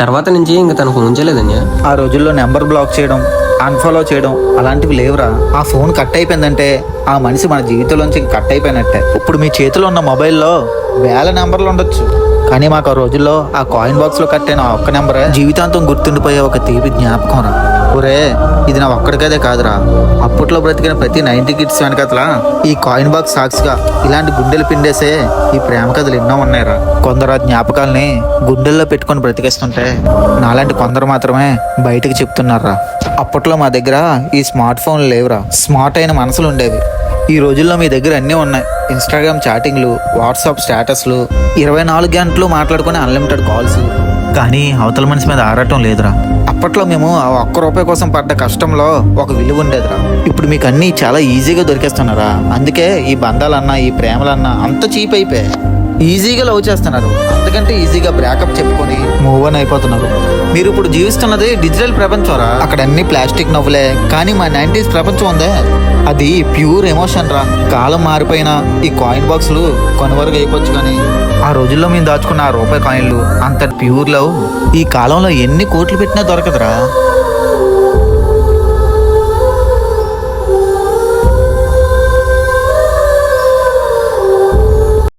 తర్వాత నుంచి ఇంకా తను ఫోన్ చేయలేదన్య. ఆ రోజుల్లో నెంబర్ బ్లాక్ చేయడం, అన్ఫాలో చేయడం అలాంటివి లేవురా. ఆ ఫోన్ కట్ అయిపోయిందంటే ఆ మనిషి మన జీవితంలోంచి కట్ అయిపోయినట్టే. ఇప్పుడు మీ చేతిలో ఉన్న మొబైల్లో వేల నెంబర్లు ఉండొచ్చు, కానీ మాకు ఆ రోజుల్లో ఆ కాయిన్ బాక్స్లో కట్టైన ఆ ఒక్క నెంబరే జీవితాంతం గుర్తుండిపోయే ఒక తీపి జ్ఞాపకం రా. ఒరే, ఇది నా ఒక్కడికదే కాదురా, అప్పట్లో బ్రతికిన ప్రతి 90 కిడ్స్ వెనకతలా ఈ కాయిన్ బాక్స్ సాక్షిగా ఇలాంటి గుండెలు పిండేసే ఈ ప్రేమ కథలు ఎన్నో ఉన్నాయిరా. కొందరు ఆ జ్ఞాపకాల్ని గుండెల్లో పెట్టుకొని బ్రతికేస్తుంటే నాలాంటి కొందరు మాత్రమే బయటకు చెప్తున్నారా. అప్పట్లో మా దగ్గర ఈ స్మార్ట్ ఫోన్లు లేవురా, స్మార్ట్ అయిన మనసులు ఉండేవి. ఈ రోజుల్లో మీ దగ్గర అన్నీ ఉన్నాయి. ఇన్స్టాగ్రామ్ చాటింగ్లు, వాట్సాప్ స్టేటస్లు, 24 గంటలు మాట్లాడుకునే అన్లిమిటెడ్ కాల్స్, కానీ అవతల మనిషి మీద ఆరాటం లేదురా. అప్పట్లో మేము ఆ ₹1 కోసం పడ్డ కష్టంలో ఒక విలువ ఉండేదిరా. ఇప్పుడు మీకు అన్నీ చాలా ఈజీగా దొరికేస్తున్నారా, అందుకే ఈ బంధాలన్నా ఈ ప్రేమలన్నా అంత చీప్ అయిపోయాయి. ఈజీగా లవ్ చేస్తున్నారు, అంతకంటే ఈజీగా బ్రేకప్ చెప్పుకొని మూవ్ ఆన్ అయిపోతున్నారు. మీరు ఇప్పుడు జీవిస్తున్నది డిజిటల్ ప్రపంచంరా, అక్కడ అన్ని ప్లాస్టిక్ నవ్వులే. కానీ మా 90s ప్రపంచం ఉందే, అది ప్యూర్ ఎమోషన్ రా. కాలం మారిపోయినా ఈ కాయిన్ బాక్సులు కొనువరకు అయిపోవచ్చు, కానీ ఆ రోజుల్లో మేము దాచుకున్న ఆ రూపాయి కాయిన్లు అంత ప్యూర్ లవ్ ఈ కాలంలో ఎన్ని కోట్లు పెట్టినా దొరకదురా.